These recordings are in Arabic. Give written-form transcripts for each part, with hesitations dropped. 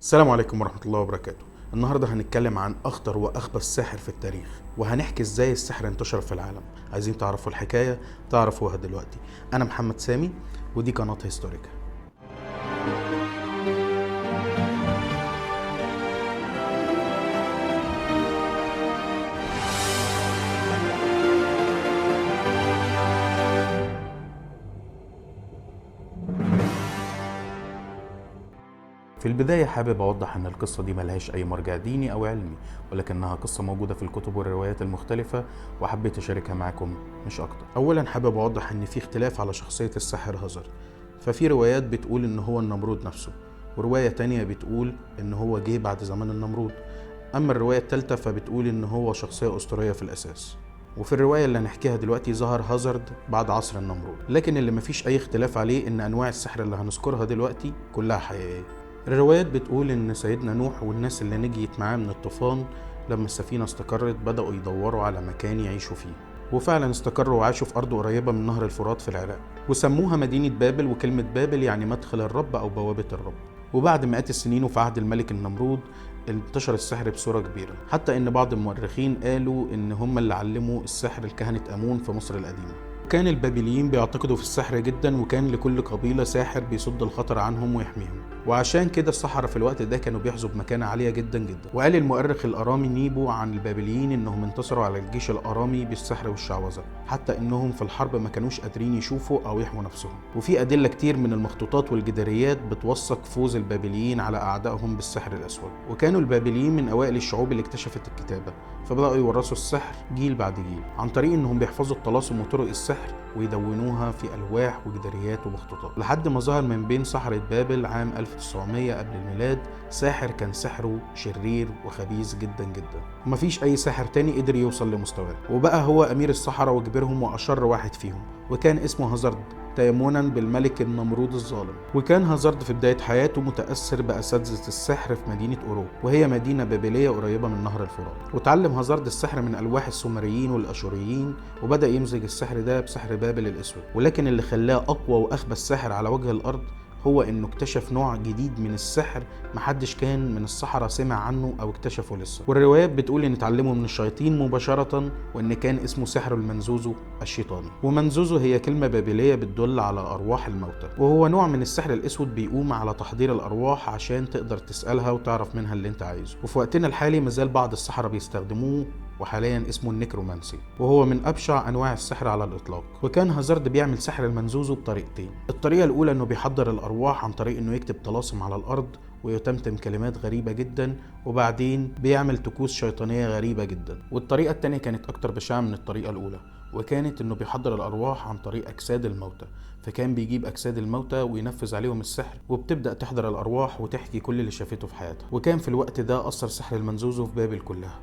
السلام عليكم ورحمة الله وبركاته. النهاردة هنتكلم عن أخطر وأخبث ساحر في التاريخ، وهنحكي إزاي السحر انتشر في العالم. عايزين تعرفوا الحكاية؟ تعرفوها دلوقتي. أنا محمد سامي، ودي قناة هيستوريكا. في البداية حابب أوضح أن القصة دي ملهاش أي مرجع ديني أو علمي، ولكنها قصة موجودة في الكتب والروايات المختلفة، وحبيت أشاركها معاكم مش أكتر. أولا حابب أوضح أن في اختلاف على شخصية الساحر هازارد. ففي روايات بتقول أن هو النمرود نفسه، ورواية تانية بتقول أن هو جه بعد زمن النمرود. أما الرواية التالتة فبتقول أن هو شخصية أسطورية في الأساس. وفي الرواية اللي هنحكيها دلوقتي ظهر هازارد بعد عصر النمرود، لكن اللي مفيش أي اختلاف عليه إن أنواع السحر اللي هنذكرها دلوقتي كلها حقيقية. الروايات بتقول إن سيدنا نوح والناس اللي نجيت معاه من الطوفان لما السفينة استقرت بدأوا يدوروا على مكان يعيشوا فيه، وفعلا استقروا وعاشوا في أرض قريبة من نهر الفرات في العراق، وسموها مدينة بابل. وكلمة بابل يعني مدخل الرب أو بوابة الرب. وبعد مئات السنين وفي عهد الملك النمرود انتشر السحر بصورة كبيرة، حتى ان بعض المؤرخين قالوا ان هم اللي علموا السحر الكهنة امون في مصر القديمة. كان البابليين بيعتقدوا في السحر جدا، وكان لكل قبيلة ساحر بيصد الخطر عنهم ويحميهم، وعشان كده السحرة في الوقت ده كانوا بيحظوا بمكانة عالية جدا جدا. وقال المؤرخ الارامي نيبو عن البابليين انهم انتصروا على الجيش الارامي بالسحر والشعوذة، حتى انهم في الحرب ما كانوش قادرين يشوفوا او يحموا نفسهم. وفي ادلة كتير من المخطوطات والجداريات بتوثق فوز البابليين على اعدائهم بالسحر الاسود. وكانوا البابليين من اوائل الشعوب اللي اكتشفت الكتابة، فبدأوا يورثوا السحر جيل بعد جيل عن طريق انهم بيحفظوا الطلاسم وطرق السحر ويدونوها في ألواح وجداريات ومخطوطات، لحد ما ظهر من بين سحرة بابل عام 1900 قبل الميلاد ساحر كان سحره شرير وخبيث جدا جدا، ومفيش أي ساحر تاني قدر يوصل لمستواه، وبقى هو أمير السحرة وكبيرهم وأشر واحد فيهم، وكان اسمه هازارد تيمونا بالملك النمرود الظالم. وكان هازارد في بداية حياته متأثر بأساتذة السحر في مدينة أوروب، وهي مدينة بابلية قريبة من نهر الفرات. وتعلم هازارد السحر من ألواح السومريين والأشوريين، وبدأ يمزج السحر ده بسحر بابل الأسود. ولكن اللي خلاه أقوى وأخبث ساحر على وجه الأرض هو انه اكتشف نوع جديد من السحر محدش كان من السحرة سمع عنه او اكتشفه لسه. والروايات بتقول ان اتعلمه من الشياطين مباشرة، وان كان اسمه سحر المنزوزو الشيطاني. ومنزوزو هي كلمة بابلية بتدل على ارواح الموتى، وهو نوع من السحر الاسود بيقوم على تحضير الارواح عشان تقدر تسألها وتعرف منها اللي انت عايزه. وفي وقتنا الحالي مازال بعض السحرة بيستخدموه، وحاليا اسمه النكرومانسي، وهو من ابشع انواع السحر على الاطلاق. وكان هازارد بيعمل سحر المنزوزو بطريقتين. الطريقه الاولى انه بيحضر الارواح عن طريق انه يكتب طلاسم على الارض ويتمتم كلمات غريبة جدا، وبعدين بيعمل طقوس شيطانية غريبة جدا. والطريقة التانية كانت أكتر بشاعة من الطريقة الأولى، وكانت إنه بيحضر الأرواح عن طريق أجساد الموتى. فكان بيجيب أجساد الموتى وينفذ عليهم السحر، وبتبدأ تحضر الأرواح وتحكي كل اللي شافته في حياتها. وكان في الوقت ده أثر سحر المنزوزو في بابل كلها،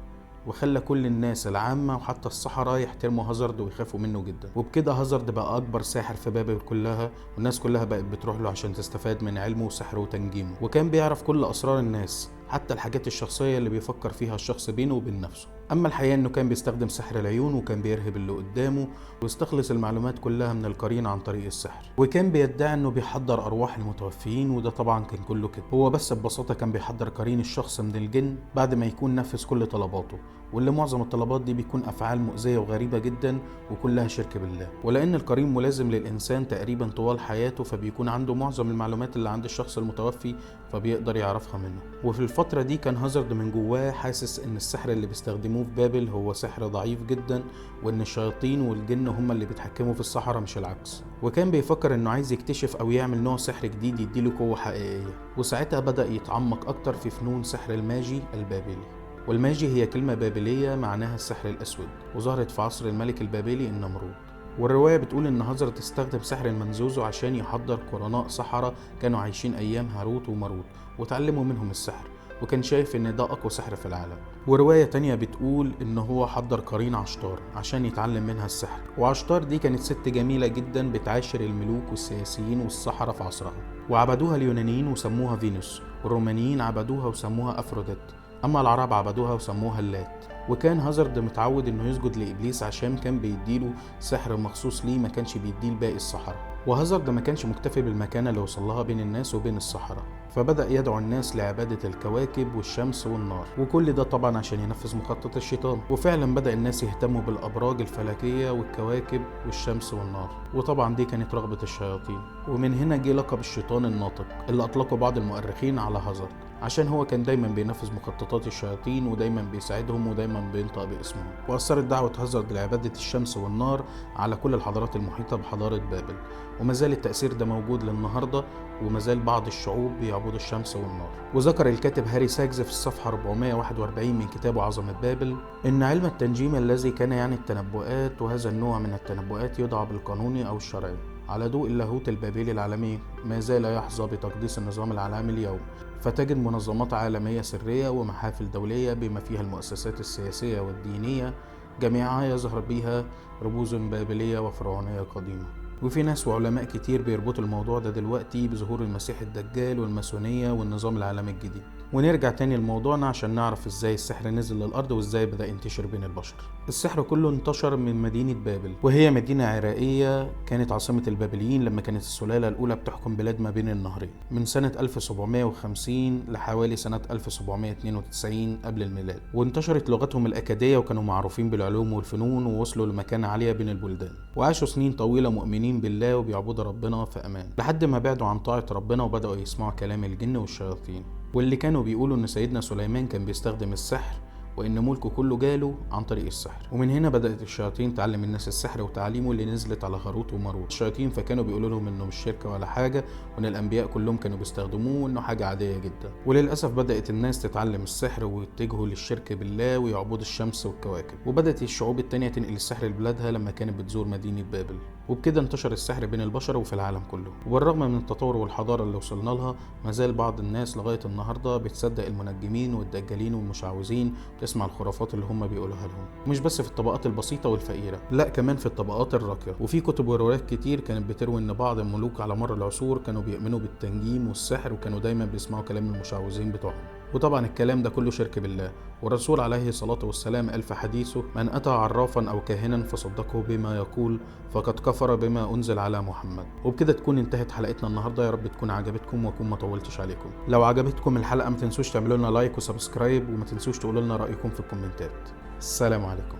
وخلى كل الناس العامة وحتى السحرة يحترموا هازارد ويخافوا منه جدا. وبكده هازارد بقى أكبر ساحر في بابل كلها، والناس كلها بقت بتروح له عشان تستفاد من علمه وسحره وتنجيمه. وكان بيعرف كل أسرار الناس، حتى الحاجات الشخصية اللي بيفكر فيها الشخص بينه وبين نفسه. أما الحقيقة إنه كان بيستخدم سحر العيون، وكان بيرهب اللي قدامه ويستخلص المعلومات كلها من القرين عن طريق السحر. وكان بيدعي إنه بيحضر أرواح المتوفيين، وده طبعا كان كله كده. هو بس ببساطة كان بيحضر قرين الشخص من الجن بعد ما يكون نفذ كل طلباته، واللي معظم الطلبات دي بيكون أفعال مؤذية وغريبة جدا وكلها شرك بالله. ولأن القرين ملازم للإنسان تقريبا طوال حياته، فبيكون عنده معظم المعلومات اللي عند الشخص المتوفي، فبيقدر يعرفها منه. وفي الفترة دي كان هازارد من جواه حاسس إن السحر اللي بيستخدموه في بابل هو سحر ضعيف جدا، وإن الشياطين والجن هم اللي بيتحكموا في السحرة مش العكس. وكان بيفكر إنه عايز يكتشف أو يعمل نوع سحر جديد يديله قوة حقيقية. وساعتها بدأ يتعمق أكتر في فنون سحر الماجي البابلي. والماجي هي كلمة بابلية معناها السحر الأسود، وظهرت في عصر الملك البابلي النمرود. والرواية بتقول إن هازارد استخدم سحر المنزوزو عشان يحضر قرناء سحرة كانوا عايشين أيام هاروت وماروت، وتعلموا منهم السحر، وكان شايف إن ده أقوى سحر في العالم. ورواية تانية بتقول إن هو حضر قرين عشتار عشان يتعلم منها السحر. وعشتار دي كانت ست جميلة جدا بتعاشر الملوك والسياسيين والسحرة في عصرها، وعبدوها اليونانيين وسموها فينوس، والرومانيين عبدوها وسموها أفروديت، أما العرب عبدوها وسموها اللات. وكان هازارد متعود انه يسجد لابليس عشان كان بيديله سحر مخصوص ليه ما كانش بيديه لباقي السحرة. وهازارد ما كانش مكتفي بالمكانة اللي وصلها بين الناس وبين السحرة، فبدأ يدعو الناس لعبادة الكواكب والشمس والنار، وكل ده طبعا عشان ينفذ مخطط الشيطان. وفعلا بدأ الناس يهتموا بالأبراج الفلكية والكواكب والشمس والنار، وطبعا دي كانت رغبة الشياطين. ومن هنا جه لقب الشيطان الناطق اللي أطلقه بعض المؤرخين على هازارد، عشان هو كان دايما بينفذ مخططات الشياطين ودايما بيساعدهم ودايما بينطق باسمهم. وأثرت دعوة هازارد لعبادة الشمس والنار على كل الحضارات المحيطة بحضارة بابل، وما زال التأثير ده موجود للنهاردة، وما زال بعض الشعوب بيعبدوا الشمس والنار. وذكر الكاتب هاري ساجز في الصفحة 441 من كتابه عظمة بابل إن علم التنجيم الذي كان يعني التنبؤات، وهذا النوع من التنبؤات يدعى بالقانوني أو الشرعي على ضوء اللاهوت البابلي العالمي، ما زال يحظى بتقديس النظام العالمي اليوم. فتجد منظمات عالمية سرية ومحافل دولية بما فيها المؤسسات السياسية والدينية، جميعها يظهر بها رموز بابلية وفرعونية قديمة. وفي ناس وعلماء كتير بيربطوا الموضوع ده دلوقتي بظهور المسيح الدجال والماسونية والنظام العالمي الجديد. ونرجع تاني لموضوعنا عشان نعرف ازاي السحر نزل للأرض وازاي بدأ ينتشر بين البشر. السحر كله انتشر من مدينة بابل، وهي مدينة عراقية كانت عاصمة البابليين لما كانت السلالة الأولى بتحكم بلاد ما بين النهرين من سنة 1750 لحوالي سنة 1792 قبل الميلاد. وانتشرت لغتهم الأكادية وكانوا معروفين بالعلوم والفنون ووصلوا لمكانة عالية بين البلدان، وعاشوا سنين طويلة مؤمنين بالله وبيعبدوا ربنا في أمان، لحد ما بعدوا عن طاعة ربنا وبدأوا يسمعوا كلام الجن والشياطين، واللي كانوا بيقولوا ان سيدنا سليمان كان بيستخدم السحر وان ملكه كله جاله عن طريق السحر. ومن هنا بدأت الشياطين تعلم الناس السحر وتعليمه اللي نزلت على هاروت وماروت. الشياطين فكانوا بيقولوا لهم انه مش شركة ولا حاجة، وان الانبياء كلهم كانوا بيستخدموه وانه حاجة عادية جدا. وللأسف بدأت الناس تتعلم السحر ويتجهوا للشرك بالله ويعبدوا الشمس والكواكب، وبدأت الشعوب التانية تنقل السحر لبلادها لما كانت بتزور مدينة بابل. وبكده انتشر السحر بين البشر وفي العالم كله. وبالرغم من التطور والحضارة اللي وصلنا لها، ما زال بعض الناس لغاية النهاردة بتصدق المنجمين والدجالين والمشعوذين، وتسمع الخرافات اللي هم بيقولوها لهم. ومش بس في الطبقات البسيطة والفقيرة، لا كمان في الطبقات الراقية. وفي كتب وروايات كتير كانت بتروي ان بعض الملوك على مر العصور كانوا بيؤمنوا بالتنجيم والسحر، وكانوا دايما بيسمعوا كلام المشعوذين بتوعهم. وطبعا الكلام ده كله شرك بالله. والرسول عليه الصلاة والسلام قال في حديثه: من أتى عرافا أو كاهنا فصدقه بما يقول فقد كفر بما أنزل على محمد. وبكده تكون انتهت حلقتنا النهاردة. يا رب تكون عجبتكم وأكون ما طولتش عليكم. لو عجبتكم الحلقة ما تنسوش تعملوا لنا لايك وسبسكرايب، وما تنسوش تقولوا لنا رأيكم في الكومنتات. السلام عليكم.